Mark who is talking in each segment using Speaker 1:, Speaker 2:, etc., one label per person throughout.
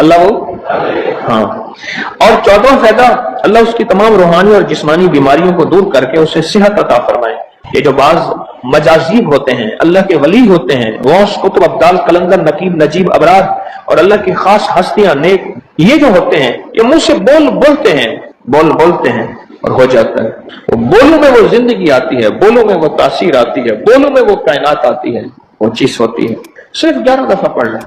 Speaker 1: اللہ وہ ہاں. اور 14واں فائدہ، اللہ اس کی تمام روحانی اور جسمانی بیماریوں کو دور کر کے اسے صحت عطا فرمائے. یہ جو بعض مجازیب ہوتے ہیں، اللہ کے ولی ہوتے ہیں، غوث، قطب، ابدال، قلندر، نقیب، نجیب، ابرار اور اللہ کی خاص ہستیاں، نیک، یہ جو ہوتے ہیں یہ منہ سے بولتے ہیں اور ہو جاتا ہے. وہ بولوں میں وہ زندگی آتی ہے، بولوں میں وہ تاثیر آتی ہے، بولوں میں وہ کائنات آتی ہے، وہ چیز ہوتی ہے. صرف 11 دفعہ پڑھ لیں،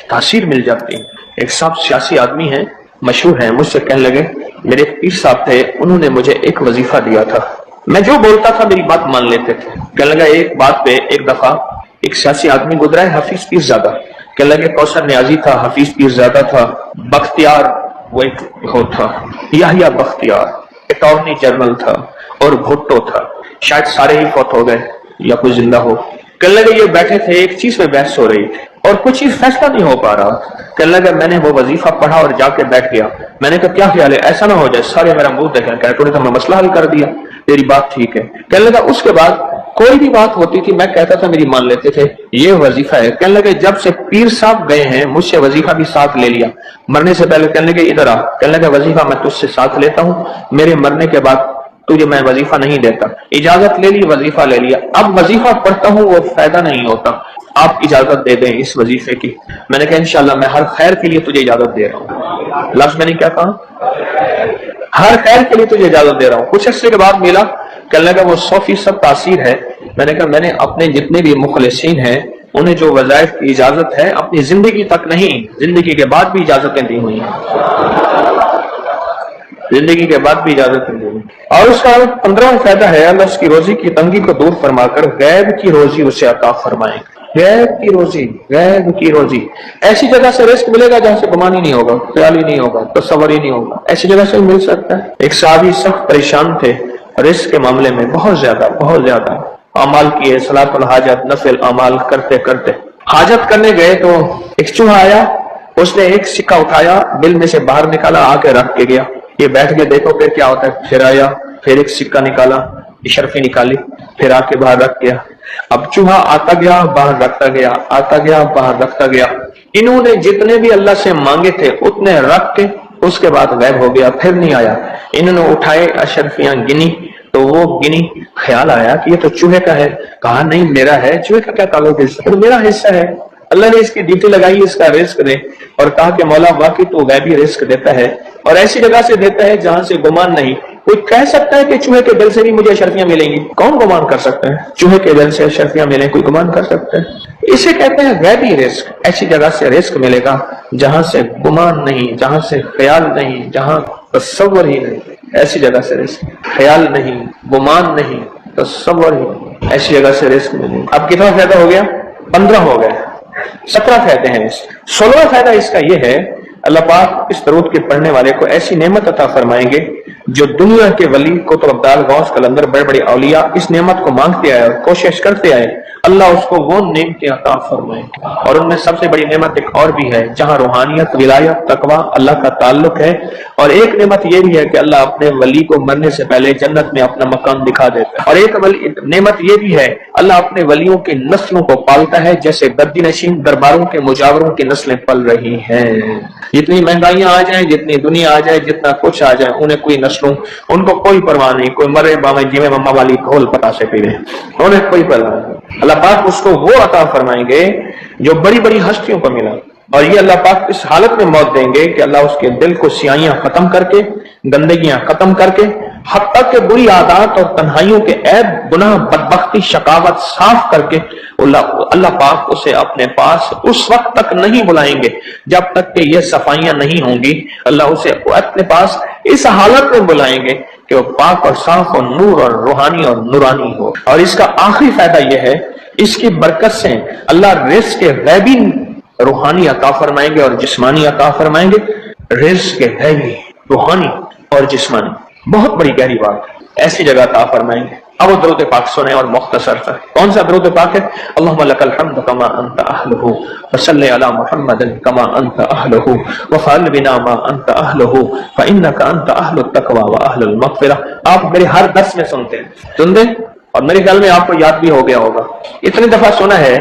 Speaker 1: تاثیر مل جاتی ہے. ایک صاحب سیاسی آدمی ہیں، مشہور ہیں، مجھ سے کہنے لگے میرے ایک پیر صاحب تھے، انہوں نے مجھے ایک وظیفہ دیا تھا، میں جو بولتا تھا میری بات مان لیتے تھے. کہنے لگا ایک بات پہ ایک دفعہ ایک سیاسی آدمی گزرا ہے، حفیظ پیر زادہ. کہنے لگے کوثر نیازی تھا، حفیظ پیر زادہ تھا، بختیار وہ ایک ہو تھا، یحییٰ بختیار اٹارنی جنرل تھا، اور بھٹو تھا، شاید سارے ہی فوت ہو گئے یا کوئی زندہ ہو. کہنے لگے یہ بیٹھے تھے، ایک چیز پہ بحث ہو رہی تھی اور کچھ چیز فیصلہ نہیں ہو پا رہا. کہنے لگا میں نے وہ وظیفہ پڑھا اور جا کے بیٹھ گیا. میں نے کہا کیا خیال ہے، ایسا نہ ہو جائے سارے میرا منہ دیکھیں. کہ تو نے تو میں مسئلہ حل کر دیا، تیری بات ٹھیک ہے. کہنے لگا اس کے بعد کوئی بھی بات ہوتی تھی میں کہتا تھا میری مان لیتے تھے، یہ وظیفہ ہے. کہنے لگے جب سے پیر صاحب گئے ہیں مجھ سے وظیفہ بھی ساتھ لے لیا. مرنے سے پہلے کہنے لگے ادھر آ. کہنے لگا وظیفہ میں تجھ سے ساتھ لیتا ہوں، میرے مرنے کے بعد تجھے میں وظیفہ نہیں دیتا. اجازت لے لی، وظیفہ لے لیا. اب وظیفہ پڑھتا ہوں وہ فائدہ نہیں ہوتا، آپ اجازت دے دیں اس وظیفے کی. میں نے کہا انشاءاللہ میں ہر خیر کے لیے تجھے اجازت دے رہا ہوں. لفظ میں نے کیا کہا، ہر خیر کے لیے تجھے اجازت دے رہا ہوں. کچھ عرصے کے بعد ملا، کہنے لگا وہ 100% تاثیر ہے. میں نے کہا میں نے اپنے جتنے بھی مخلصین ہیں انہیں جو وظائف کی اجازت ہے اپنی زندگی تک نہیں، زندگی کے بعد بھی اجازتیں دی ہوئی ہیں، زندگی کے بعد بھی اجازت دی ہوئی. اور اس کا 15واں فائدہ ہے اللہ اس کی روزی کی تنگی کو دور فرما کر غیب کی روزی اسے عطا فرمائے. غیب کی روزی، غیب کی روزی، ایسی جگہ سے رزق ملے گا جہاں سے گمان ہی نہیں ہوگا، خیال ہی نہیں ہوگا، تصور ہی نہیں ہوگا. ایسی جگہ سے مل سکتا ہے. ایک صحابی سخت پریشان تھے رزق کے معاملے میں، بہت زیادہ اعمال کیے، صلاۃ الحاجت، نفل اعمال کرتے کرتے حاجت کرنے گئے تو ایک چوہا آیا، اس نے ایک سکہ اٹھایا، بل میں سے باہر نکالا، آ کے رکھ کے گیا. یہ بیٹھ کے دیکھو پھر کیا ہوتا ہے. پھر آیا، پھر ایک سکہ نکالا، اشرفی نکالی، پھر آ کے باہر رکھ گیا. اب چوہا آتا گیا، باہر رکھتا گیا، آتا گیا، باہر رکھتا گیا. انہوں نے جتنے بھی اللہ سے مانگے تھے اتنے رکھ کے اس کے بعد غائب ہو گیا، پھر نہیں آیا. انہوں نے اٹھائے اشرفیاں گنی تو وہ گنی، خیال آیا کہ یہ تو چوہے کا ہے. کہا نہیں میرا ہے، چوہے کا کیا تعلق ہے، میرا حصہ ہے. اللہ نے اس کی ڈیوٹی لگائی اس کا رزق دے، اور کہا کہ مولا واقعی تو غیبی رزق دیتا ہے اور ایسی جگہ سے دیتا ہے جہاں سے گمان نہیں. کوئی کہہ سکتا ہے کہ چوہے کے دل سے بھی مجھے اشرفیاں ملیں گی؟ کون گمان کر سکتا ہے چوہے کے دل سے اشرفیاں ملیں؟ کوئی گمان کر سکتا ہے؟ اسے کہتے ہیں غیبی رزق. ایسی جگہ سے رزق ملے گا جہاں سے گمان نہیں، جہاں سے خیال نہیں، جہاں تصور ہی نہیں. ایسی جگہ سے رزق، خیال نہیں، گمان نہیں، تصور ہی نہیں، ایسی جگہ سے رزق ملے گا. اب کتنا فائدہ ہو گیا؟ 15 ہو گئے. 17 فائدے ہیں. 16واں فائدہ اس کا یہ ہے اللہ پاک اس درود کے پڑھنے والے کو ایسی نعمت عطا فرمائیں گے جو دنیا کے ولی، قطب، ابدال، غوث، قلندر، بڑے بڑے اولیاء اس نعمت کو مانگتے آئے اور کوشش کرتے آئے، اللہ اس کو وہ نعمتیں عطا فرمائے. اور ان میں سب سے بڑی نعمت ایک اور بھی ہے جہاں روحانیت، ولایت، تقوی، اللہ کا تعلق ہے. اور ایک نعمت یہ بھی ہے کہ اللہ اپنے ولی کو مرنے سے پہلے جنت میں اپنا مقام دکھا دیتا ہے. اور ایک نعمت یہ بھی ہے اللہ اپنے ولیوں کی نسلوں کو پالتا ہے، جیسے گدی نشین درباروں کے مجاوروں کی نسلیں پل رہی ہیں. جتنی مہنگائیاں آ جائیں، جتنی دنیا آ جائے، جتنا کچھ آ جائے، انہیں کوئی نسلوں، ان کو کوئی پرواہ نہیں. کوئی مرے باویں جیویں مما والی ڈھول پتا سے پی رہے، انہیں کوئی پرواہ نہیں. اللہ پاک اس کو وہ عطا فرمائیں گے جو بڑی بڑی ہستیوں کو ملا. اور یہ اللہ پاک اس حالت میں موت دیں گے کہ اللہ اس کے دل کو سیاہیاں ختم کر کے، گندگیاں ختم کر کے، حتیٰ کہ بری عادات اور تنہائیوں کے عیب، گناہ، بدبختی، شقاوت صاف کر کے اللہ پاک اسے اپنے پاس اس وقت تک نہیں بلائیں گے جب تک کہ یہ صفائیاں نہیں ہوں گی. اللہ اسے اپنے پاس اس حالت میں بلائیں گے کہ وہ پاک اور صاف اور نور اور روحانی اور نورانی ہو. اور اس کا آخری فائدہ یہ ہے اس کی برکت سے اللہ رزق کے غیبی روحانی عطا فرمائیں گے اور جسمانی عطا فرمائیں گے. رزق کے غیبی روحانی اور جسمانی، بہت بڑی گہری بات ہے. ایسی جگہ عطا فرمائیں گے. اب وہ درود پاک سنیں اور مختصر تھا. کون سا درود پاک ہے؟ اللہم لک الحمد کما انت اہلہ وصلی علی محمد کما انت اہلہ وفعل بنا ما انت اہلہ فانک انت اہل التقوی واہل المغفرہ. آپ میرے ہر درس میں سنتے ہیں اور میرے خیال میں آپ کو یاد بھی ہو گیا ہوگا. اتنی دفعہ سنا ہے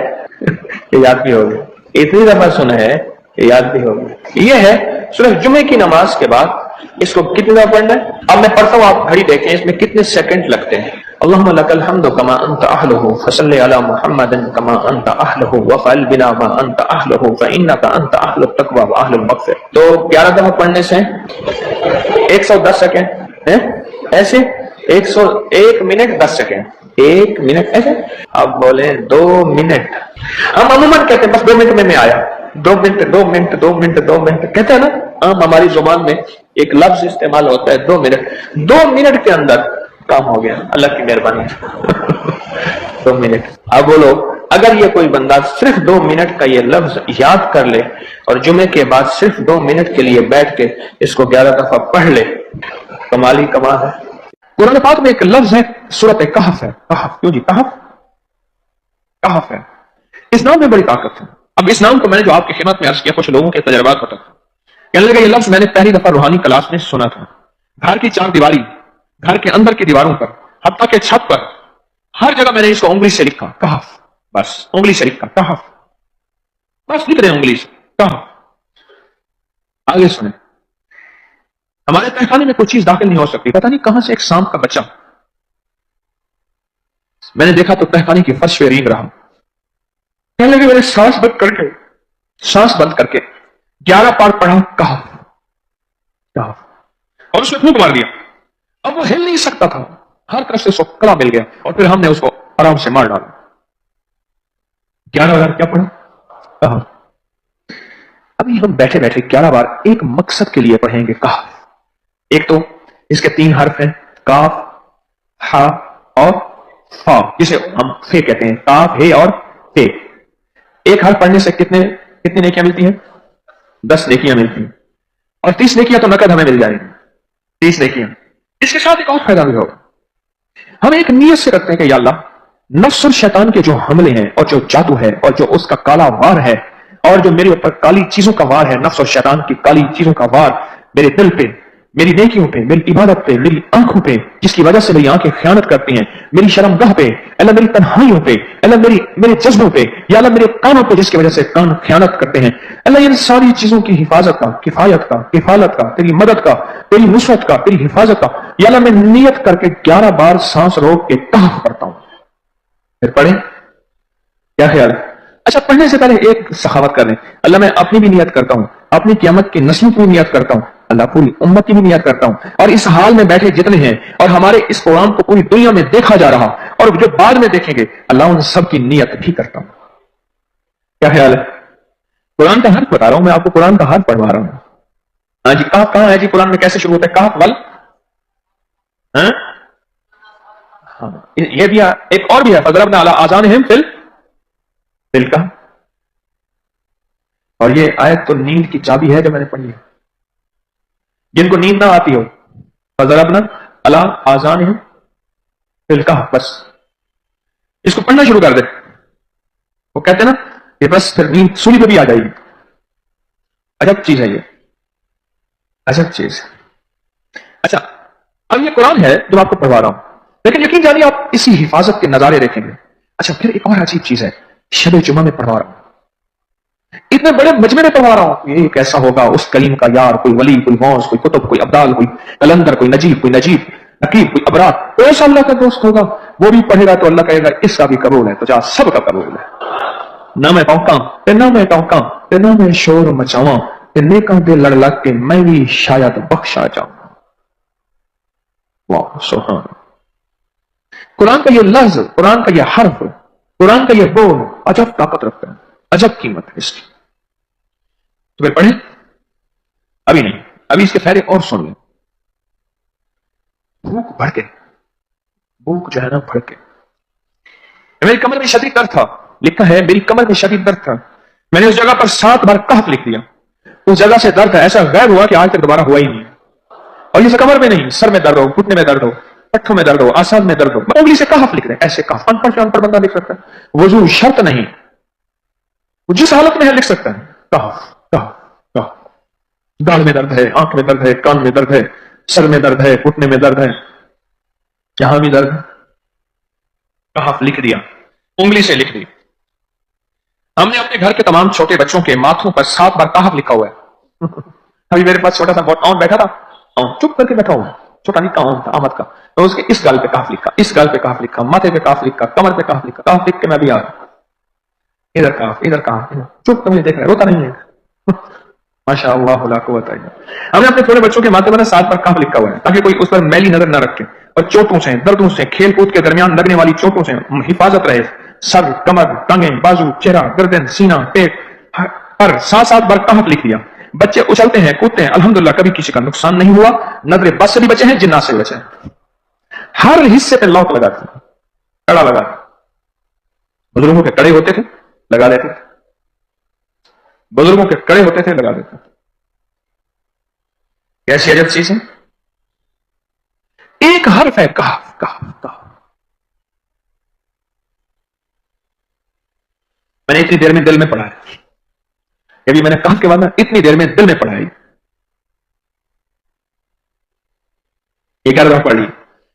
Speaker 1: کہ یاد بھی ہو گیا. اتنی دفعہ سنا ہے یہ یاد بھی ہوگا. یہ ہے صرف جمعے کی نماز کے بعد اس کو کتنا پڑھنا ہے. اب میں پڑھتا ہوں، آپ گھڑی دیکھیں اس میں کتنے سیکنڈ لگتے ہیں. اللہم لک الحمد کما انت اہلہ فصلی علی محمد کما انت اہلہ وفعل بنا ما انت اہلہ فانک انت اہل التقوی واہل المغفرۃ. تو 11 دفعہ پڑھنے سے 110 سیکنڈ ہے ایسے 101 منٹ 10 سیکنڈ 1 منٹ ایسے. اب بولیں 2 منٹ. ہم عموماً کہتے ہیں بس 2 منٹ میں آیا، 2 منٹ 2 منٹ 2 منٹ 2 منٹ کہتے ہیں نا. ہماری زبان میں ایک لفظ استعمال ہوتا ہے 2 منٹ. 2 منٹ کے اندر کام ہو گیا، اللہ کی مہربانی. 2 منٹ. اب بولو اگر یہ کوئی بندہ صرف 2 منٹ کا یہ لفظ یاد کر لے اور جمعے کے بعد صرف 2 منٹ کے لیے بیٹھ کے اس کو 11 دفعہ پڑھ لے، کمال ہی کمال ہے. قرآن پاک میں ایک لفظ ہے سورۃ کہف ہے. کہف کیوں جی؟ کہف ہے. اس نام میں بڑی طاقت ہے. اب اس نام کو میں نے جو آپ کی خدمت میں عرض کیا، کچھ لوگوں کے تجربات ہوتا تھا، کہنے لگا یہ لفظ میں نے پہلی دفعہ روحانی کلاس میں سنا تھا. گھر کی 4 دیواری، گھر کے اندر کی دیواروں پر، حتیٰ کہ چھت پر، ہر جگہ میں نے اس کو انگلی سے لکھا کہف. بس انگلی سے لکھا کہف، بس لکھ رہے ہیں انگلی سے کہف. آگے سنیں، ہمارے تہخانے میں کوئی چیز داخل نہیں ہو سکتی. پتہ نہیں کہاں سے ایک سانپ کا بچہ میں نے دیکھا تو تہخانے کی فرش پہ رینگ رہا. کہنے لگے میں نے سانس بند کر کے 11 بار پڑھا کہف کہف، اور اس میں پھونک مار دیا. اب وہ ہل نہیں سکتا تھا، ہر طرف سے اس کو کڑا مل گیا، اور پھر ہم نے اس کو آرام سے مار ڈالا. 11 بار کیا پڑھا؟ کہف. ابھی ہم بیٹھے بیٹھے 11 بار ایک مقصد کے لیے پڑھیں گے کہف. ایک تو اس کے 3 حرف ہیں، کاف، ہا اور فا، جسے ہم فے کہتے ہیں، کاف، ہے اور فے. ایک حرف پڑھنے سے کتنی نیکیاں ملتی ہیں؟ 10 نیکیاں ملتی ہیں، اور 30 نیکیاں تو نقد ہمیں مل جائیں گی. 30 نیکیاں. اس کے ساتھ ایک اور فائدہ بھی ہوگا. ہم ایک نیت سے رکھتے ہیں کہ یا اللہ، نفس اور شیطان کے جو حملے ہیں اور جو جادو ہے اور جو اس کا کالا وار ہے اور جو میرے اوپر کالی چیزوں کا وار ہے، نفس اور شیطان کی کالی چیزوں کا وار میرے دل پہ، میری نیکیوں پہ، میری عبادت پہ، میری آنکھوں پہ، جس کی وجہ سے میری آنکھیں خیانت کرتی ہیں، میری شرمگاہ پہ، اللہ میری تنہائیوں پہ، اللہ میرے جذبوں پہ، یا اللہ میرے کانوں پہ جس کی وجہ سے کان خیانت کرتے ہیں، اللہ ان ساری چیزوں کی حفاظت کا، کفایت کا، کفالت کا، تیری مدد کا، تیری نصرت کا، تیری حفاظت کا، یا اللہ میں نیت کر کے 11 بار سانس روک کے کہف کرتا ہوں. پھر پڑھیں. کیا خیال ہے؟ اچھا، پڑھنے سے پہلے ایک سخاوت کر لیں. اللہ میں اپنی بھی نیت کرتا ہوں، اپنی قیامت کی نسلوں کی بھی نیت کرتا ہوں، اللہ پوری امت کی بھی نیت کرتا ہوں، اور اس حال میں بیٹھے جتنے ہیں اور ہمارے اس پروگرام کو پوری دنیا میں دیکھا جا رہا اور جو بعد میں دیکھیں گے، اللہ ان سب کی نیت بھی کرتا ہوں. کیا خیال ہے؟ قرآن کا حرف بتا رہا ہوں میں آپ کو، قرآن کا حرف پڑھوا رہا ہوں. ہاں جی، کہاں ہے جی؟ قرآن میں کیسے شروع ہوتا ہے؟ کہف ول. ہاں یہ بھی ایک اور بھی ہے، فضربنا علی آذانہم فی الکہف. اور یہ آیت تو نیند کی چابی ہے جو میں نے پڑھی ہے. جن کو نیند نہ آتی ہو، فضربنا علی آذانہم فی الکہف، بس اس کو پڑھنا شروع کر دے. وہ کہتے ہیں نا کہ بس پھر نیند سولی پہ بھی آ جائے گی. عجب چیز ہے یہ، عجب چیز. اچھا، اب یہ قرآن ہے جو آپ کو پڑھوا رہا ہوں، لیکن یقین جانیے آپ اسی حفاظت کے نظارے دیکھیں گے. اچھا، پھر ایک اور عجیب چیز ہے، شب جمعہ میں پڑھوا رہا ہوں، اتنے بڑے مجمع میں پڑھوا رہا ہوں. یہ کیسا ہوگا اس کلیم کا یار، کوئی ولی، کوئی غوث، کوئی قطب، کوئی ابدال، کوئی کلندر، کوئی نجیب، نقیب، کوئی ابرار، کوئی ایسا اللہ کا دوست ہوگا، وہ بھی پڑھے گا تو اللہ کہے گا اس کا بھی قبول ہے، تو جا سب کا قبول ہے. نہ میں ٹونکاں تے نہ میں ٹونکاں تے نہ میں شور مچاواں تے نیکاں دے لڑ لگ کے میں بھی شاید بخشا جاؤں. واہ سبحان. قرآن کا یہ لفظ، قرآن کا یہ حرف، قرآن کا یہ بول عجب طاقت رکھتا ہے، عجب قیمت ہے اس کی. تو پھر پڑھیں. ابھی نہیں، ابھی اس کے فائدے اور سن لیں. بھوک بڑھ کے، بھوک جو ہے نا بڑھ کے، میری کمر میں شدید درد تھا، لکھا ہے میری کمر میں شدید درد تھا، میں نے اس جگہ پر 7 بار کہف لکھ دیا. اس جگہ سے درد ایسا غائب ہوا کہ آج تک دوبارہ ہوا ہی نہیں. اور یہ کمر میں نہیں، سر میں درد ہو، گھٹنے میں درد ہو، پٹھوں میں درد ہو، آسان میں درد ہو، انگلی سے کہف لکھ رہے ہیں. ایسے کہف ان پڑھ بندہ لکھ سکتا ہے، وضو شرط نہیں، وہ جس حالت میں ہے لکھ سکتا ہے. کہف کہف کہف. داڑھ میں درد ہے، آنکھ میں درد ہے، کان میں درد ہے، سر میں درد ہے، گھٹنے میں درد ہے، جہاں بھی درد ہے کہف لکھ دیا، انگلی سے لکھ دی. ہم نے اپنے گھر کے تمام چھوٹے بچوں کے ماتھوں پر 7 بار کہف لکھا ہوا ہے. ابھی میرے پاس چھوٹا سا بہت بیٹھا تھا, چپ کر کے بیٹھا ہوں, چھوٹا نہیں کہاں تھا آمد کا, تو اس کے اس گال پہ کہف لکھا, اس گال پہ کہف لکھا, ماتھے پہ کہف لکھا, کمر پہ کہف لکھا, کہف لکھ کے میں بھی آ رہا, ادھر کہف, ادھر کہف, چپ کر مجھے دیکھ رہا ہے, روتا نہیں ہے. ماشاء اللہ لا قوت الا باللہ. ہم نے اپنے چھوٹے بچوں کے ماتھے پر 7 بار کہف لکھا ہوا ہے تاکہ کوئی اس پر میلی نظر نہ رکھے, اور چوٹوں سے, دردوں سے, کھیل کود کے درمیان لگنے والی چوٹوں سے حفاظت رہے. سر, کمر, ٹانگیں, بازو, چہرہ, گردن, سینہ, پیٹ پر 7 بار کہف لکھ لیا. بچے اچھلتے ہیں, کودتے ہیں, الحمدللہ کبھی کسی کا نقصان نہیں ہوا. نظر بس سے بھی بچے ہیں, جنات سے بھی بچے ہیں. ہر حصے پہ لاک لگاتے ہیں, کڑا لگاتے. بزرگوں کے کڑے ہوتے تھے, لگا دیتے تھے. بزرگوں کے کڑے ہوتے تھے, لگا دیتے. کیسی عجب چیز ہے. ایک حرف ہے کہف, کہف, کہف. میں نے اتنی دیر میں دل میں پڑھا ہے, ابھی میں نے کہف کے بعد اتنی دیر میں دل میں پڑھا ہے. ایک عربہ پڑھ لی,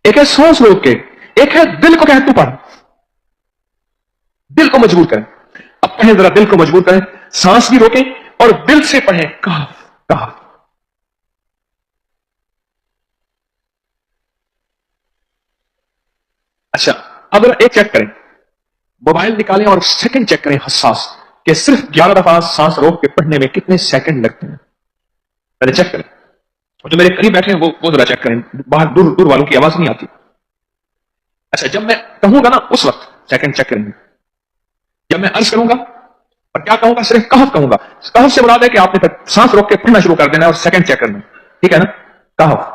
Speaker 1: ایک ہے سانس روک کے, ایک ہے دل کو کہہ تو پڑھ, دل کو مجبور کریں. اب پڑھیں ذرا, دل کو مجبور کریں, سانس بھی روکیں اور دل سے پڑھیں کہف, کہف. اچھا اب ایک چیک کریں, موبائل نکالیں اور سیکنڈ چیک کریں حساس, کہ صرف 11 دفعہ سانس روک کے پڑھنے میں کتنے سیکنڈ لگتے ہیں. پہلے چیک کریں, جو میرے قریب بیٹھے ہیں وہ ذرا چیک کریں, باہر دور دور والوں کی آواز نہیں آتی. اچھا جب میں کہوں گا نا اس وقت سیکنڈ چیک کریں گے. جب میں عرض کروں گا اور کیا کہوں گا, صرف کہف کہوں گا. کہف سے مراد ہے کہ آپ نے سانس روک کے پڑھنا شروع کر دینا ہے اور سیکنڈ چیک کرنا ہے, ٹھیک ہے نا. کہف.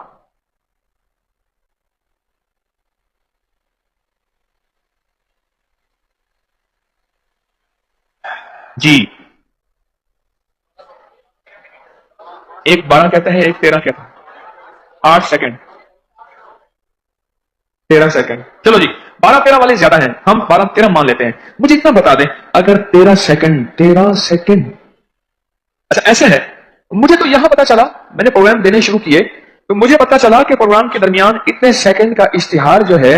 Speaker 1: جی, ایک 12 کہتا ہے, ایک 13 کہتا ہے. 8 سیکنڈ, 13 سیکنڈ. چلو جی 12-13 والے زیادہ ہیں, ہم 12-13 مان لیتے ہیں. مجھے اتنا بتا دیں, اگر 13 سیکنڈ, 13 سیکنڈ, اچھا ایسے ہے, مجھے تو یہاں پتا چلا, میں نے پروگرام دینے شروع کیے تو مجھے پتا چلا کہ پروگرام کے درمیان اتنے سیکنڈ کا اشتہار جو ہے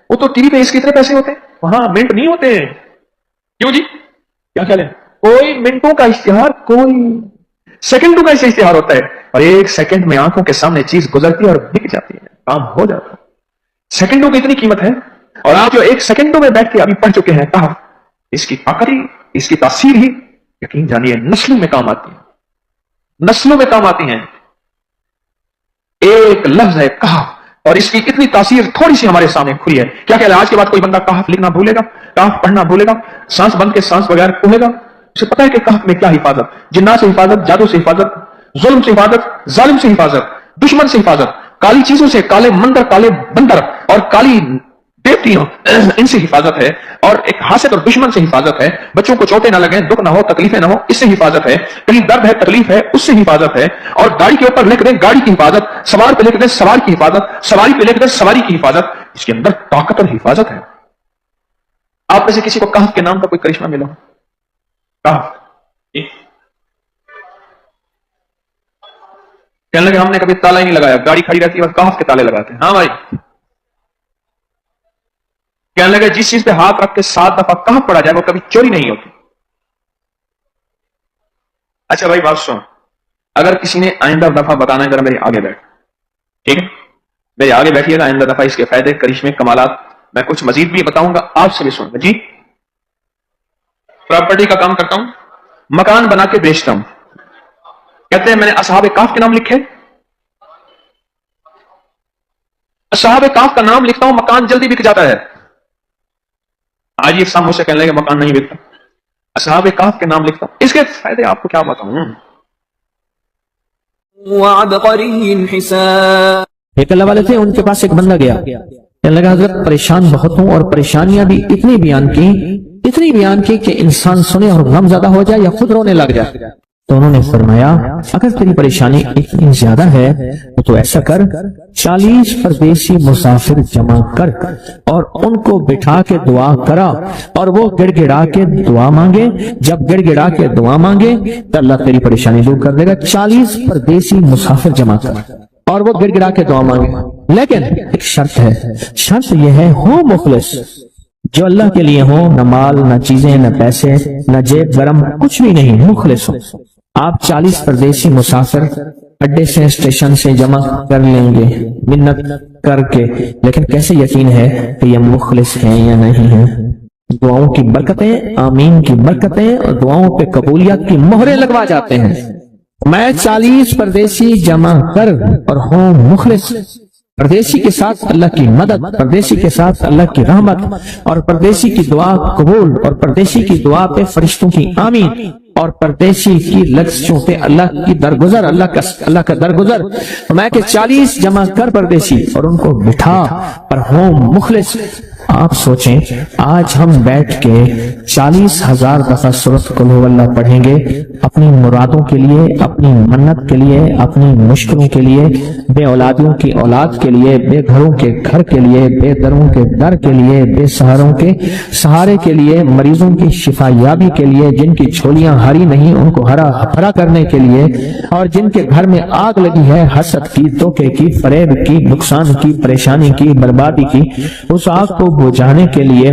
Speaker 1: وہ تو ٹی وی پہ اس کتنے پیسے ہوتے ہیں, وہاں منٹ نہیں ہوتے. کیوں جی, کیا خیال ہے؟ کوئی منٹوں کا اشتہار, کوئی سیکنڈوں کا اشتہار ہوتا ہے, اور ایک سیکنڈ میں آنکھوں کے سامنے چیز گزرتی ہے اور بک جاتی ہے, کام ہو جاتا ہے. سیکنڈوں کی اتنی قیمت ہے, اور آپ جو ایک سیکنڈوں میں بیٹھ کے ابھی پڑھ چکے ہیں کہف, اس کی طاقت ہی, اس کی تاثیر ہی یقین جانیے نسلوں میں کام آتی ہے, نسلوں میں کام آتی ہیں. ایک لفظ ہے کہف, اور اس کی اتنی تاثیر تھوڑی سی ہمارے سامنے کھلی ہے. کیا کہہ رہا ہے, آج کے بعد کوئی بندہ کہف لکھنا بھولے گا, کہف پڑھنا بھولے گا, سانس بند کے سانس بغیر پڑھے گا, اسے پتا ہے کہ کہف میں کیا حفاظت, جنات سے حفاظت, جادو سے حفاظت, ظلم سے حفاظت, ظالم سے حفاظت, دشمن سے حفاظت, کالی چیزوں سے, کالے مندر, کالے بندر اور کالی دیوتیوں, ان سے حفاظت ہے, اور ایک حاسد اور دشمن سے حفاظت ہے. بچوں کو چوٹیں نہ لگیں, دکھ نہ ہو, تکلیفیں نہ ہو, اس سے حفاظت ہے. کہیں درد ہے, تکلیف ہے, اس سے حفاظت ہے. اور گاڑی کے اوپر لکھ دیں گاڑی کی حفاظت, سوار پہ لکھ دیں سوار کی حفاظت, سواری پہ لکھ دیں سواری کی حفاظت. اس کے اندر طاقت اور حفاظت ہے. آپ میں سے کسی کو کہف کے نام کا کوئی کرشمہ ملا؟ کہف کہنے لگے ہم نے کبھی تالا ہی نہیں لگایا, گاڑی کھڑی رہتی ہے بس کہف کے تالے لگاتے ہیں. ہاں بھائی. کہنے لگے جس چیز پہ ہاتھ رکھ کے 7 دفعہ کہف پڑا جائے وہ کبھی چوری نہیں ہوتی. اچھا بھائی بات سن, اگر کسی نے آئندہ دفعہ بتانا ہے ذرا میرے آگے بیٹھ, ٹھیک ہے, میرے آگے بیٹھیے گا. آئندہ دفعہ اس کے فائدے, کرشمے, کمالات میں کچھ مزید بھی بتاؤں گا, آپ سے بھی سن گا. جی, پراپرٹی کا کام کرتا ہوں, مکان بنا کے بیچتا ہوں. کہتے ہیں میں نے اصحاب کہف کے نام لکھے, اصحاب کہف کا نام لکھتا ہوں, مکان جلدی بک جاتا ہے. آج یہ سامنے سے کہنے لگے مکان نہیں بکتا, اصحاب کہف کے نام لکھتا ہوں. اس کے فائدے آپ کو کیا بتاؤں.
Speaker 2: ایک اللہ والے تھے, ان کے پاس ایک بندہ گیا, کہنے لگا حضرت پریشان بہت ہوں, اور پریشانیاں بھی اتنی بیان کی کہ انسان سنے اور غم زدہ ہو جائے یا خود رونے لگ جائے. تو انہوں نے فرمایا اگر تیری پریشانی اتنی زیادہ ہے تو ایسا کر, 40 پردیسی مسافر جمع کر اور ان کو بٹھا کے دعا کرا, اور وہ گڑ گڑا کے دعا مانگے. جب گڑ گڑا کے دعا مانگے تو اللہ تیری پریشانی دور کر دے گا. 40 پردیسی مسافر جمع کر اور وہ گڑ گڑا کے دعا مانگے, لیکن ایک شرط ہے, شرط یہ ہے ہو مخلص. جو اللہ کے لیے ہو، نہ مال نہ چیزیں نہ پیسے نہ جیب گرم، کچھ بھی نہیں، مخلص ہو۔ آپ 40 پردیسی مسافر اڈے سے اسٹیشن سے جمع کر لیں گے منت کر کے، لیکن کیسے یقین ہے کہ یہ مخلص ہیں یا نہیں ہیں؟ دعاؤں کی برکتیں، آمین کی برکتیں اور دعاؤں پہ قبولیت کی مہریں لگوا جاتے ہیں۔ میں 40 پردیسی جمع کر اور ہوں مخلص، پردیسی کے ساتھ اللہ کی مدد، پردیسی کے ساتھ اللہ کی رحمت، اور پردیسی کی دعا قبول، اور پردیسی کی دعا پہ فرشتوں کی آمین، اور پردیسی کی لفظوں پہ اللہ کی درگزر، اللہ کا درگزر۔ میں کہ 40 جمع کر پردیسی اور ان کو بٹھا اور ہوں مخلص۔ آپ سوچیں، آج ہم بیٹھ کے 40,000 دفعہ سورۃ قل ھو اللہ پڑھیں گے اپنی مرادوں کے لیے، اپنی منت کے لیے، اپنی مشکلوں کے لیے، بے اولادیوں کی اولاد کے لیے، بے گھروں کے گھر کے لیے، بے دروں کے در کے لیے، بے سہاروں کے سہارے کے لیے، مریضوں کی شفا یابی کے لیے، جن کی جھولیاں ہری نہیں ان کو ہرا بھرا کرنے کے لیے، اور جن کے گھر میں آگ لگی ہے حسد کی، دھوکے کی، فریب کی، نقصان کی، پریشانی کی، بربادی کی، اس آگ کو بجھانے کے لیے،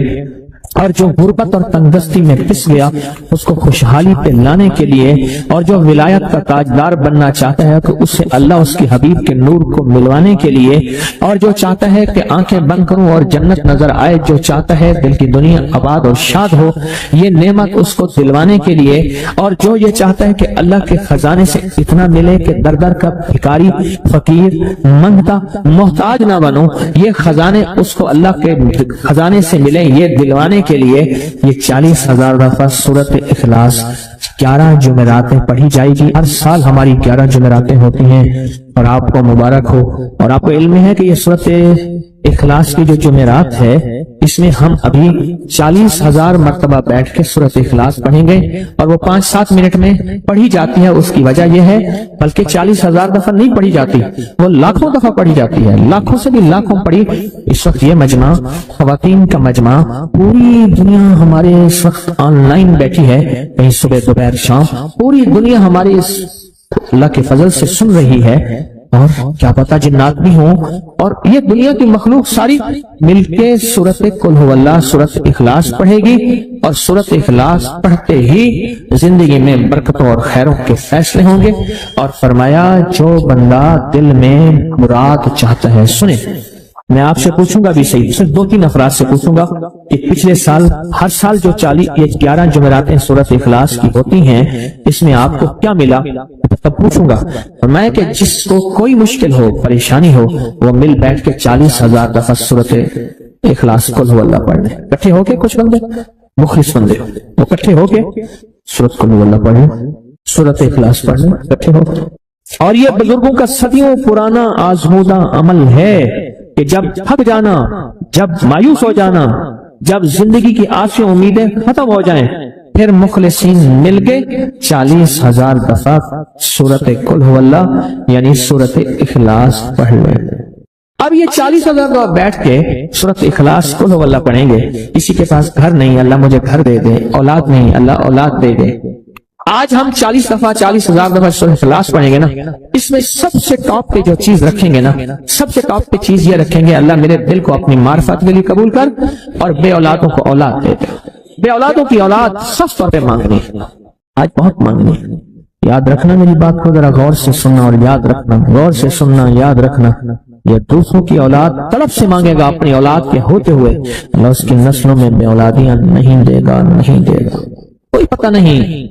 Speaker 2: اور جو غربت اور تنگدستی میں پس گیا اس کو خوشحالی پہ لانے کے لیے، اور جو ولایت کا تاجدار بننا چاہتا ہے تو اسے اللہ اس کے حبیب کے نور کو ملوانے کے لیے، اور جو چاہتا ہے کہ آنکھیں بند کروں اور جنت نظر آئے، جو چاہتا ہے دل کی دنیا آباد اور شاد ہو، یہ نعمت اس کو دلوانے کے لیے، اور جو یہ چاہتا ہے کہ اللہ کے خزانے سے اتنا ملے کہ در در کا بھکاری، فقیر، منگتا، محتاج نہ بنو، یہ خزانے اس کو اللہ کے خزانے سے ملے، یہ دلوانے کے لیے یہ 40,000 دفعہ سورۃ اخلاص 11 جمعراتیں پڑھی جائے گی۔ ہر سال ہماری 11 جمعراتیں ہوتی ہیں، اور آپ کو مبارک ہو۔ اور آپ کو علم ہے کہ یہ سورۃ اخلاص کی جو جمعرات ہے اس میں ہم ابھی 40,000 مرتبہ بیٹھ کے سورۃ اخلاص پڑھیں گے، اور وہ 5-7 منٹ میں پڑھی جاتی ہے۔ اس کی وجہ یہ ہے بلکہ 40,000 دفعہ نہیں پڑھی جاتی، وہ لاکھوں دفعہ پڑھی جاتی ہے، لاکھوں سے بھی لاکھوں پڑھی۔ اس وقت یہ مجمع، خواتین کا مجمع، پوری دنیا ہمارے اس وقت آن لائن بیٹھی ہے، کہیں صبح دوپہر شام، پوری دنیا ہماری اس اللہ کے فضل سے سن رہی ہے، اور کیا پتا جنات بھی ہوں، اور یہ دنیا کی مخلوق ساری مل کے سورۃ قل ھو اللہ، سورۃ اخلاص پڑھے گی، اور سورۃ اخلاص پڑھتے ہی زندگی میں برکتوں اور خیروں کے فیصلے ہوں گے۔ اور فرمایا جو بندہ دل میں مراد چاہتا ہے، سنیں میں آپ سے پوچھوں گا بھی صحیح، صرف 2-3 افراد سے پوچھوں گا کہ پچھلے سال ہر سال جو 11 جمعراتیں سورۃ اخلاص کی ہوتی ہیں اس میں آپ کو کیا ملا، تب پوچھوں گا۔ اور میں کہ جس کو کوئی مشکل ہو، پریشانی ہو، وہ مل بیٹھ کے 40,000 دفعہ سورۃ اخلاص قل ھو اللہ پڑھ لیں، اکٹھے ہو کے، کچھ بندے مخلص بندے وہ اکٹھے ہو کے سورۃ قل ھو اللہ پڑھ لیں، سورۃ اخلاص پڑھ لیں اکٹھے ہو کے۔ اور یہ بزرگوں کا صدیوں پرانا آزمودہ عمل ہے کہ جب تھک جانا، جب مایوس ہو جانا، جب زندگی کی آسیں امیدیں ختم ہو جائیں، پھر مخلصین مل کے 40,000 دفعہ سورۃ قل ھو اللہ یعنی سورۃ اخلاص پڑھ لیں۔ اب یہ 40,000 دفعہ بیٹھ کے سورۃ اخلاص قل ھو اللہ پڑھیں گے۔ کسی کے پاس گھر نہیں، اللہ مجھے گھر دے دے، اولاد نہیں، اللہ اولاد دے دے۔ آج ہم 40,000 دفعہ سورۃ اخلاص پڑھیں گے نا، اس میں سب سے ٹاپ پہ جو چیز رکھیں گے نا، سب سے ٹاپ پہ چیز یہ رکھیں گے، اللہ میرے دل کو اپنی معرفت کے لیے قبول کر، اور بے اولادوں کو اولاد دے دے۔ بے اولادوں کی اولاد صف طور پہ مانگنی، آج بہت مانگنی۔ یاد رکھنا میری بات کو ذرا غور سے سننا، اور یاد رکھنا، غور سے سننا، یاد رکھنا، یہ دوسروں کی اولاد طلب سے مانگے گا، اپنی اولاد کے ہوتے ہوئے اللہ اس کی نسلوں میں بے اولادیاں نہیں دے گا، نہیں دے گا۔ کوئی پتہ نہیں،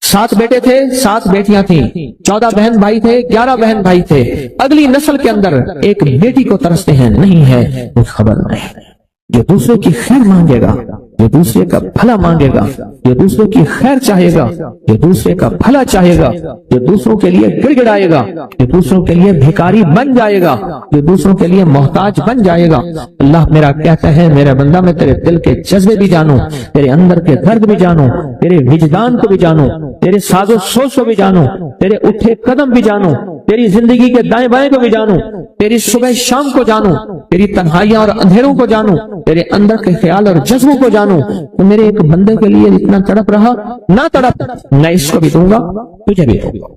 Speaker 2: 7 بیٹے تھے، 7 بیٹیاں تھیں، 14 بہن بھائی تھے، 11 بہن بھائی تھے، اگلی نسل کے اندر ایک بیٹی کو ترستے ہیں، نہیں ہے، کوئی خبر نہیں۔ جو دوسرے کی خیر مانگے گا، جو دوسرے کا بھلا مانگے گا، جو دوسرے کی خیر چاہے گا، جو دوسرے کا بھلا چاہے گا، جو دوسروں کے لیے گڑ گڑائے گا، جو دوسروں کے لیے بھکاری بن جائے گا، جو دوسروں کے لیے محتاج بن جائے گا، اللہ میرا کہتا ہے میرے بندہ میں تیرے دل کے جذبے بھی جانوں، تیرے اندر کے درد بھی جانوں، تیرے وجدان کو بھی جانوں، تیرے ساز و سوچ کو بھی جانوں، تیرے اٹھے قدم بھی جانوں، تیری زندگی کے دائیں بائیں کو بھی جانوں، تیری صبح شام کو جانوں، تیری تنہائیاں اور اندھیروں کو جانوں، تیرے اندر کے خیال اور جذبوں کو جانوں۔ تو میرے ایک بندے کے لیے اتنا تڑپ رہا، نہ تڑپ، میں اس کو بھی دوں گا، تجھے بھی دوں گا۔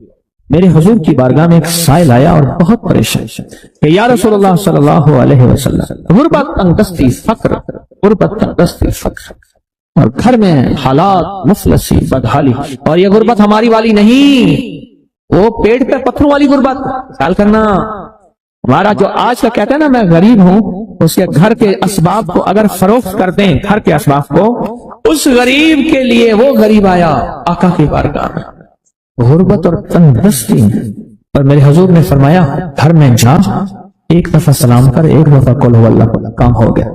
Speaker 2: میرے حضور کی بارگاہ میں ایک سائل آیا اور بہت پریشان کہ یا رسول اللہ صلی اللہ علیہ وسلم، غربت، تنگدستی، فقر، غربت، تنگدستی، فقر، اور گھر میں حالات مفلسی، بدحالی. اور یہ غربت ہماری والی نہیں، وہ پیٹ پہ پتھروں والی غربت. خیال کرنا، ہمارا جو آج کا کہتا ہے نا میں غریب ہوں، اس کے گھر کے اسباب کو اگر فروخت کر دیں، گھر کے اسباب کو، اس غریب کے لیے وہ غریب آیا آقا کی بارگاہ میں، غربت اور تنگدستی. اور میرے حضور نے فرمایا گھر میں جا، ایک دفعہ سلام کر، ایک دفعہ قل هو اللہ، کام ہو گیا.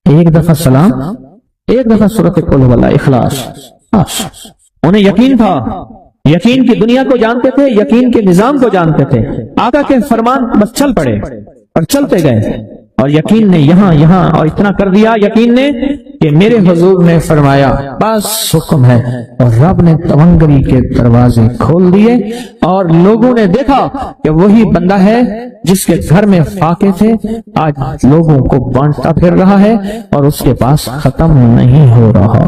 Speaker 2: ایک دفعہ سلام، ایک دفعہ سورۃ قل هو اللہ، اخلاص. انہیں یقین تھا، یقین کی دنیا کو جانتے تھے، یقین کے نظام کو جانتے تھے. آقا کے فرمان بس چل پڑے اور چلتے گئے، اور یقین نے یہاں اور اتنا کر دیا یقین نے کہ میرے حضور نے فرمایا بس حکم ہے، اور رب نے تونگری کے دروازے کھول دیے، اور لوگوں نے دیکھا کہ وہی بندہ ہے جس کے گھر میں فاقے تھے، آج لوگوں کو بانٹتا پھر رہا ہے اور اس کے پاس ختم نہیں ہو رہا.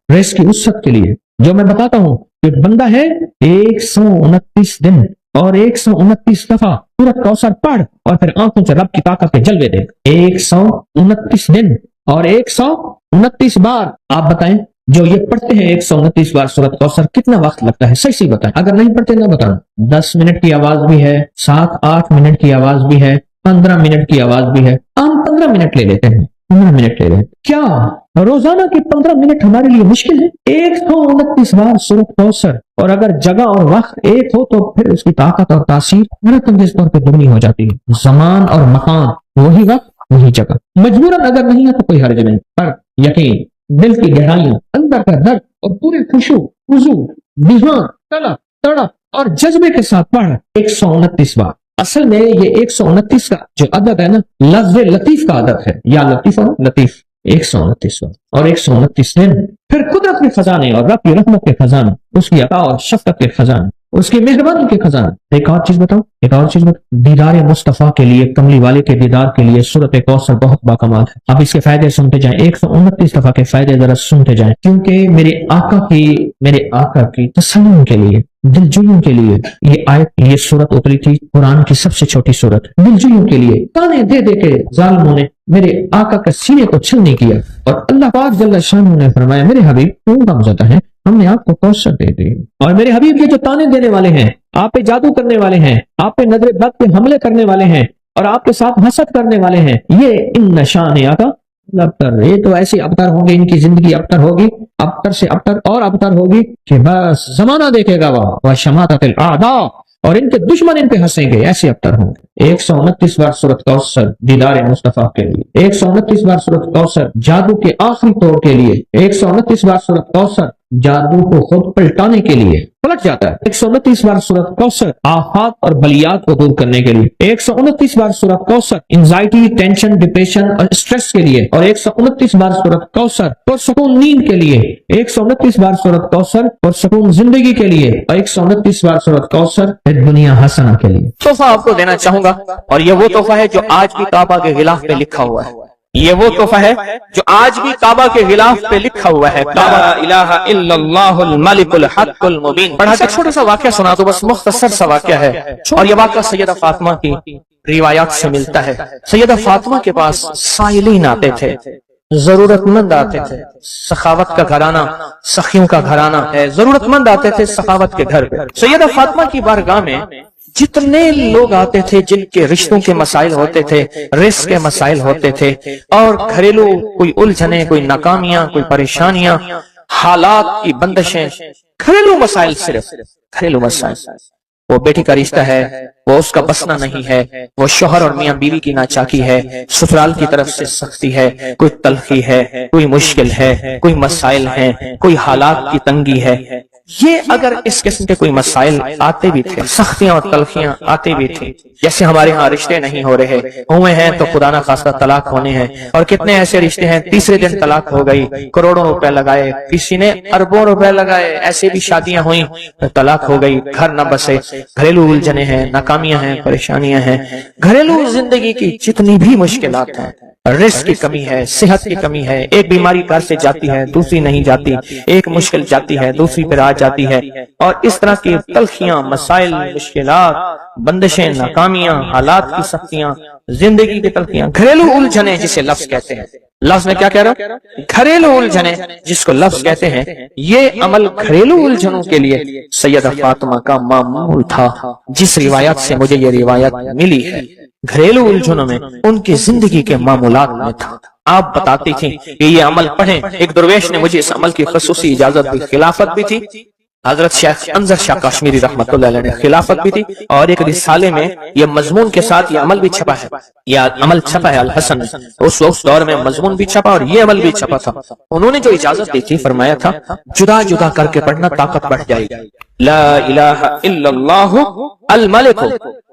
Speaker 2: ریس کی وسعت کے لیے جو میں بتاتا ہوں کہ بندہ ہے 129 دن اور 129 دفعہ سورۃ کوثر پڑھ اور پھر آنکھوں سے رب کی طاقت کے جلوے دے. 129 دن اور 129 بار. آپ بتائیں جو یہ پڑھتے ہیں 129 بار سورۃ کوثر کتنا وقت لگتا ہے؟ صحیح بتائیں، اگر نہیں پڑھتے نہ بتائیں. 10 منٹ کی آواز بھی ہے، 7-8 منٹ کی آواز بھی ہے، 15 منٹ کی آواز بھی ہے. ہم 15 منٹ لے لیتے ہیں، 15 منٹ لے لیتے. کیا روزانہ کے 15 منٹ ہمارے لیے مشکل ہے؟ 129 بار سورۃ کوثر، اور اگر جگہ اور وقت ایک ہو تو پھر اس کی طاقت اور تاثیر حیرت انگیز طور پہ دگنی ہو جاتی ہے. زمان اور مکان، وہی وقت وہی جگہ. مجبوراً اگر نہیں ہے تو کوئی حرج نہیں، پر یقین، دل کی گہرائیاں، اندر کا درد اور پورے خشوع، خضوع، دھیان، طلب، تڑپ اور جذبے کے ساتھ پڑھ 129 بار. اصل میں یہ 129 کا جو عدد ہے نا، لفظ لطیف کا عدد ہے، یا لطیف اور لطیف. 129 بار اور 129 دن. پھر قدرت کے خزانے اور رب کی رحمت کے خزانے، اس کی عطا اور شفقت کے خزانے، اس کی مہربانی کے خزانے. ایک اور چیز بتاؤں، دیدار مصطفیٰ کے لیے، کملی والے کے دیدار کے لیے سورۃ کوثر بہت باکمال ہے. اب اس کے فائدے سنتے جائیں، 129 دفعہ کے فائدے ذرا سنتے جائیں، کیونکہ میرے آقا کی تسلیم کے لیے، دلجوئیوں کے لیے یہ آیت، یہ سورت اتری تھی، قرآن کی سب سے چھوٹی سورت. دلجوئیوں کے لیے تانے دے دے کے ظالموں نے میرے آقا کے سینے کو چھلنی کیا، اور اللہ پاک جل شانہ نے فرمایا میرے حبیب تو غمزدہ ہے، ہم نے آپ کو کوثر دے دی. اور میرے حبیب یہ جو تانے دینے والے ہیں، آپ پہ جادو کرنے والے ہیں، آپ پہ نظر بد کے حملے کرنے والے ہیں، اور آپ کے ساتھ حسد کرنے والے ہیں، یہ ان نشان آقا ابتر، یہ تو ایسی ابتر ہوں گے، ان کی زندگی ابتر ہوگی، ابتر سے ابتر اور ابتر ہوگی کہ بس زمانہ دیکھے گا وہ شماتت الاعداء، اور ان کے دشمن ان پہ ہنسیں گے، ایسے ابتر ہوں گے. 129 بار سورۃ کوثر دیدار مصطفیٰ کے لیے، 129 بار سورۃ کوثر جادو کے آخری توڑ کے لیے، 129 بار سورۃ کوثر جادو کو خود پلٹانے کے لیے، پلٹ جاتا ہے. 129 بار سورۃ کوثر آفات اور بلیات کو دور کرنے کے لیے، 129 بار سورۃ کوثر انزائٹی، ٹینشن، ڈپریشن اور اسٹریس کے لیے، اور 129 بار سورۃ کوثر پرسکون نیند کے لیے، 129 بار سورۃ کوثر پرسکون زندگی کے لیے، اور 129 بار سورۃ کوثر دنیا حسنہ کے لیے.
Speaker 1: تحفہ آپ کو دینا چاہوں گا، اور یہ وہ تحفہ ہے جو آج بھی کعبہ کے غلاف پہ لکھا ہوا ہے. یہ وہ تحفہ ہے جو آج بھی کعبہ کے غلاف پہ لکھا ہوا ہے، لا الہ الا اللہ الملک الحق المبین. پڑھا کے چھوٹا سا واقعہ سنا دو، بس مختصر سا واقعہ ہے، اور یہ واقعہ سیدہ فاطمہ کی روایات سے ملتا ہے. سیدہ فاطمہ کے پاس سائلین آتے تھے، ضرورت مند آتے تھے. سخاوت کا گھرانہ، سخیوں کا گھرانہ ہے، ضرورت مند آتے تھے سخاوت کے گھر پہ. سیدہ فاطمہ کی بارگاہ میں جتنے لوگ آتے تھے جن کے رشتوں کے مسائل ہوتے تھے، رزق کے مسائل ہوتے تھے، اور گھریلو کوئی الجھنیں، کوئی ناکامیاں، کوئی پریشانیاں، حالات کی بندشیں، گھریلو مسائل، صرف گھریلو مسائل. وہ بیٹی کا رشتہ ہے، وہ اس کا بسنا نہیں ہے، وہ شوہر اور میاں بیوی کی ناچاکی ہے، سسرال کی طرف سے سختی ہے، کوئی تلخی ہے، کوئی مشکل ہے، کوئی مسائل ہیں، کوئی حالات کی تنگی ہے. یہ اگر اس قسم کے کوئی مسائل آتے بھی تھے، سختیاں اور تلخیاں آتے بھی تھیں، جیسے ہمارے ہاں رشتے نہیں ہو رہے، ہوئے ہیں تو خدا نہ خواستہ طلاق ہونے ہیں، اور کتنے ایسے رشتے ہیں تیسرے دن طلاق ہو گئی، کروڑوں روپے لگائے، کسی نے اربوں روپے لگائے، ایسے بھی شادیاں ہوئیں، طلاق ہو گئی، گھر نہ بسے، گھریلو الجھنیں ہیں، ناکامیاں ہیں، پریشانیاں ہیں. گھریلو زندگی کی جتنی بھی مشکلات ہیں،
Speaker 2: رزق کی کمی ہے، صحت کی کمی ہے، ایک بیماری گھر سے جاتی ہے دوسری نہیں جاتی، ایک مشکل جاتی ہے دوسری پھر آ جاتی ہے، اور اس طرح کی تلخیاں، مسائل، مشکلات، بندشیں، ناکامیاں، حالات کی سختیاں، زندگی کی تلخیاں، گھریلو الجھنیں جسے لفظ کہتے ہیں. لفظ میں کیا کہہ رہا ہوں؟ گھریلو الجھنیں جس کو لفظ کہتے ہیں. یہ عمل گھریلو الجھنوں کے لیے سیدہ فاطمہ کا معمول تھا. جس روایت سے مجھے یہ روایت ملی ہے گھریلو الجھنوں میں ان کی زندگی کے معمولات میں تھا. آپ بتاتی تھیں کہ یہ عمل پڑھیں. ایک درویش نے مجھے اس عمل کی خصوصی اجازت دی، خلافت بھی تھی. حضرت شیخ انظر شاہ کاشمیری رحمۃ اللہ علیہ نے خلافت بھی تھی، اور ایک رسالے میں یہ مضمون کے ساتھ یہ عمل بھی چھپا ہے. یہ عمل چھپا ہے الحسن میں. اس دور میں مضمون بھی چھپا اور یہ عمل بھی چھپا تھا. انہوں نے جو اجازت دی تھی فرمایا تھا جدا جدا کر کے پڑھنا طاقت بڑھ جائے گی. لا الہ الا اللہ الملک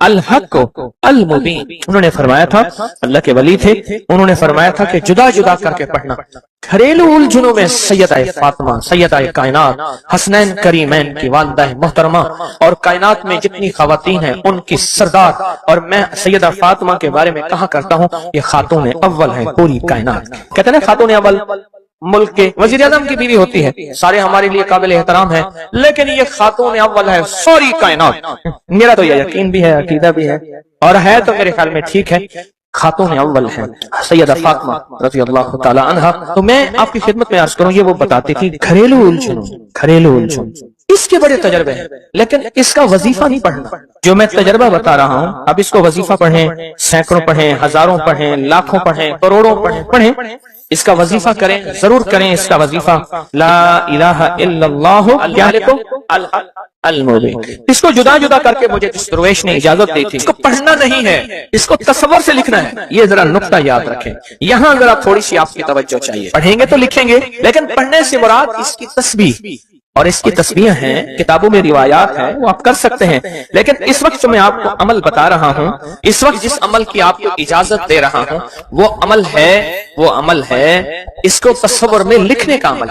Speaker 2: الحق المبین. انہوں نے فرمایا تھا، اللہ کے ولی تھے، انہوں نے فرمایا تھا کہ جدا جدا کر کے پڑھنا. گھریلو الجھنوں میں سیدہ فاطمہ، سیدہ کائنات، حسنین کریمین کی والدہ محترمہ، اور کائنات میں جتنی خواتین ہیں ان کی سردار. اور میں سیدہ فاطمہ کے بارے میں کہا کرتا ہوں یہ خاتون اول ہے پوری کائنات. کہتے ہیں خاتون اول ملک کے وزیر اعظم کی بیوی ہوتی ہے، سارے ہمارے لیے قابل احترام ہے، لیکن یہ خاتون اول ہے سوری کائنات. میرا تو یہ یقین بھی ہے، عقیدہ بھی ہے، اور ہے تو میرے خیال میں ٹھیک ہے. خاتون اول ہے سیدہ فاطمہ رضی اللہ تعالی عنہا. تو میں آپ کی خدمت میں عرض کروں یہ وہ بتاتی تھی گھریلو الجھن اس کے بڑے تجربے ہیں، لیکن اس کا وظیفہ نہیں پڑھنا. جو میں تجربہ بتا رہا ہوں اب اس کو وظیفہ پڑھیں، سینکڑوں پڑھیں، ہزاروں پڑھیں، لاکھوں پڑھیں، کروڑوں پڑھیں. اس کا وظیفہ کریں، ضرور کریں اس کا وظیفہ. لا الہ الا اللہ المبین. اس کو جدا جدا کر کے مجھے جس درویش نے اجازت دی تھی اس کو پڑھنا نہیں ہے، اس کو تصور سے لکھنا ہے. یہ ذرا نقطہ یاد رکھیں، یہاں ذرا تھوڑی سی آپ کی توجہ چاہیے. پڑھیں گے تو لکھیں گے، لیکن پڑھنے سے مراد اس کی تسبیح، اور اس کی تسبیح ہیں، کتابوں میں روایات ہیں، وہ آپ کر سکتے ہیں. لیکن اس وقت جو میں آپ کو عمل بتا رہا ہوں، اس وقت جس عمل کی آپ کو اجازت دے رہا ہوں وہ عمل ہے اس کو تصور میں لکھنے کا عمل.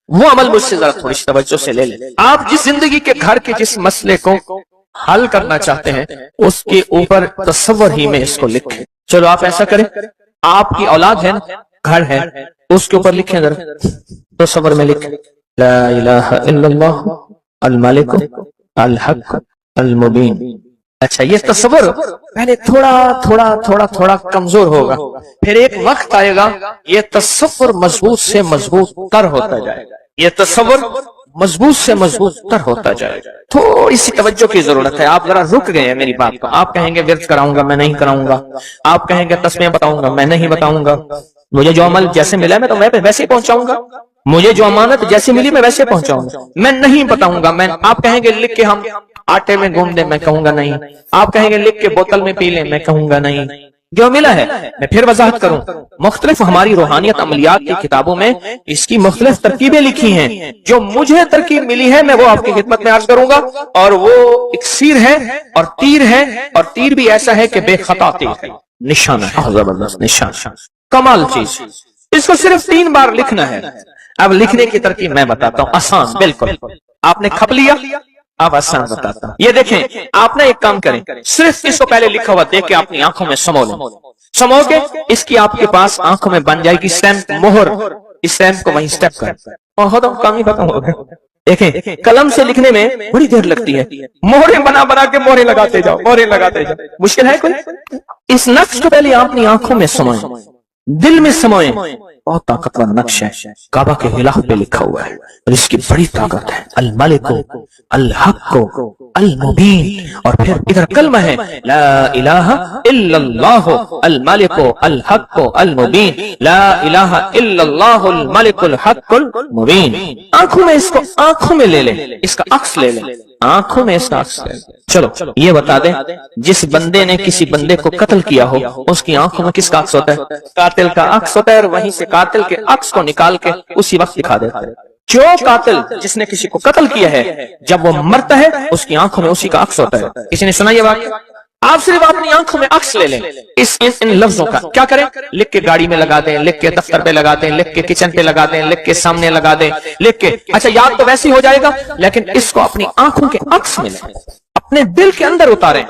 Speaker 2: وہ عمل مجھ سے ذرا تھوڑی سی توجہ سے لے لیں. آپ جس زندگی کے گھر کے جس مسئلے کو حل کرنا چاہتے ہیں اس کے اوپر تصور ہی میں اس کو لکھیں. چلو آپ ایسا کریں، آپ کی اولاد ہے، گھر ہے، اس کے اوپر لکھیں، ذرا تصور میں لکھیں لا الہ الا اللہ الملک الحق المبین. اچھا یہ تصور پہلے تھوڑا کمزور ہوگا، پھر ایک وقت آئے گا یہ تصور مضبوط سے مضبوط تر ہوتا جائے گا. یہ تصور مضبوط سے مضبوط تر ہوتا جائے گا. تھوڑی سی توجہ کی ضرورت ہے. آپ ذرا رک گئے ہیں میری بات کو. آپ کہیں گے ورد کراؤں گا، میں نہیں کراؤں گا. آپ کہیں گے تسبیح بتاؤں گا، میں نہیں بتاؤں گا. مجھے جو عمل جیسے ملا میں تو میں ویسے ہی پہنچاؤں گا. مجھے جو امانت جیسی ملی میں ویسے پہنچاؤں گا. میں نہیں بتاؤں گا. آپ کہیں گے لکھ کے ہم آٹے میں گھوم دیں، میں کہوں گا نہیں. آپ کہیں گے لکھ کے بوتل میں پی لیں، میں کہوں گا نہیں. جو ملا ہے میں پھر وضاحت کروں. مختلف ہماری روحانیت عملیات کی کتابوں میں اس کی مختلف ترکیبیں لکھی ہیں. جو مجھے ترکیب ملی ہے میں وہ آپ کی خدمت میں عرض کروں گا، اور وہ اکسیر ہے اور تیر ہے، اور تیر بھی ایسا ہے کہ بے خطا تیر ہے، نشان ہے، زبردست نشان، کمال چیز. اس کو صرف 3 بار لکھنا ہے. اب لکھنے کی ترکیب میں بتاتا ہوں، آسان بالکل. آپ نے کھپ لیا، اب آسان بتاتا ہوں. یہ دیکھیں، آپ نے ایک کام کریں، صرف اس کو پہلے لکھا ہوا دیکھ کے اپنی آنکھوں میں سمو لیں. سمو کے اس کی آپ کے پاس آنکھوں میں بن جائے گی سٹیمپ، مہر. اس سٹیمپ کو وہیں سٹیپ کریں. کام ہی ختم ہو گیا. دیکھیں قلم سے لکھنے میں بڑی دیر لگتی ہے، مہریں بنا کے مہریں لگاتے جاؤ، مشکل ہے کوئی. اس نقش کو پہلے آپ اپنی آنکھوں میں سموئیں، دل میں سموئیں. بہت طاقتور نقش ہے، کعبہ کے غلاف پہ لکھا ہوا ہے اور اس کی بڑی طاقت ہے. الملک الحق المبین. اور پھر ادھر کلمہ ہے لا الہ الا اللہ الملک الحق المبین. لا الہ الا اللہ الملک الحق المبین. آنکھوں میں اس کو آنکھوں میں لے لیں، اس کا عکس لے لیں، آنکھوں میں اس کا عکس لے لیں. چلو یہ بتا دیں، جس بندے نے کسی بندے کو قتل کیا ہو اس کی آنکھوں میں کس کا عکس ہوتا ہے؟ قاتل کا عکس ہوتا ہے، اور وہیں سے قاتل کے عکس کو نکال کے اسی وقت دکھا دیتا ہے. جو قاتل جس نے کسی کو قتل کیا ہے جب وہ مرتا ہے اس کی آنکھوں میں اسی کا عکس ہوتا ہے. کسی نے سنا یہ واقعہ؟ آپ صرف اپنی آنکھوں میں عکس لے لیں ان لفظوں کا. کیا کریں؟ لکھ کے گاڑی میں لگا دیں، لکھ کے دفتر پہ لگا دیں، لکھ کے کچن پہ لگا دیں، لکھ کے سامنے لگا دیں، لکھ کے. اچھا یاد تو ویسے ہی ہو جائے گا، لیکن اس کو اپنی آنکھوں کے عکس میں لیں، اپنے دل کے اندر اتاریں.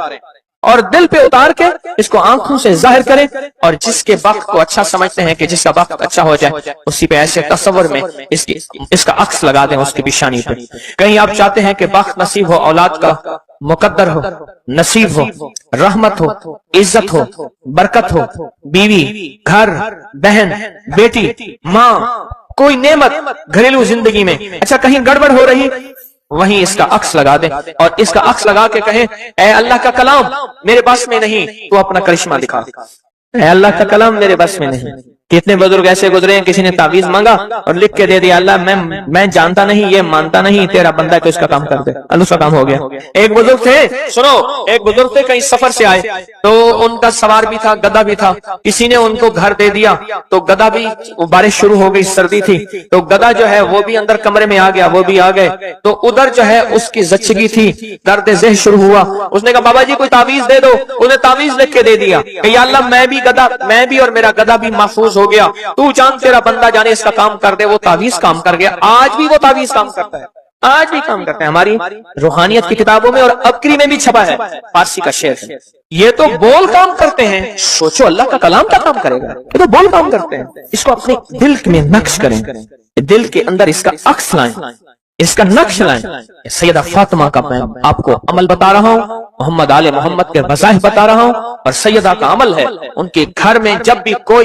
Speaker 1: اور دل پہ اتار کے اس کو آنکھوں سے ظاہر کریں، اور جس کے وقت کو اچھا سمجھتے ہیں کہ جس کا وقت اچھا ہو جائے، اسی پہ ایسے تصور میں اس کا عکس لگا دیں اس کی پیشانی پہ۔ کہیں آپ چاہتے ہیں کہ وقت نصیب ہو، اولاد کا مقدر ہو، نصیب ہو، رحمت ہو، عزت ہو، برکت ہو، بیوی، گھر، بہن، بیٹی، ماں، کوئی نعمت گھریلو زندگی میں، اچھا کہیں گڑبڑ ہو رہی، وہیں اس کا عکس لگا دیں اور اس کا عکس لگا کے کہیں اے اللہ کا کلام میرے بس میں نہیں، تو اپنا کرشمہ دکھا۔ اے اللہ کا کلام میرے بس میں نہیں۔ کتنے بزرگ ایسے گزرے ہیں، کسی نے تعویذ مانگا اور لکھ کے دے دیا اللہ میں جانتا نہیں، یہ مانتا نہیں، تیرا بندہ تو اس کا کام کر دے، اللہ اس کا کام ہو گیا۔ ایک بزرگ تھے، سنو، ایک بزرگ تھے کہیں سفر سے آئے، تو ان کا سوار بھی تھا، گدھا بھی تھا، کسی نے ان کو گھر دے دیا، تو گدھا بھی، بارش شروع ہو گئی، سردی تھی، تو گدھا جو ہے وہ بھی اندر کمرے میں آ گیا، وہ بھی آ گئے، تو ادھر جو ہے اس کی زچگی تھی، درد ذہن شروع ہوا، اس نے کہا بابا جی کوئی تعویذ دے دو، انہیں تعویذ لکھ کے دے دیا کہ یا اللہ میں بھی اور میرا گدھا بھی محفوظ ہو گیا، تو جان تیرا بندہ جانے اس کا کام کر دے۔ وہ تعویذ کام کر گیا، آج بھی وہ تعویذ کام کرتا ہے، آج بھی کام کرتا ہے، ہماری روحانیت کی کتابوں میں اور ابکری میں بھی چھپا ہے، فارسی کا شعر ہے۔ یہ تو بول کام کرتے ہیں، سوچو اللہ کا کلام کا کام کرے گا، یہ تو بول کام کرتے ہیں۔ اس کو اپنے دل میں نقش کریں، دل کے اندر اس کا عکس لائیں، اس کا نقش لائیں۔ سیدہ فاطمہ کا میں آپ کو عمل بتا رہا ہوں، محمد آل محمد کے وظائف بتا رہا ہوں، اور سیدہ کا عمل ہے، ان کے گھر میں جب بھی کوئی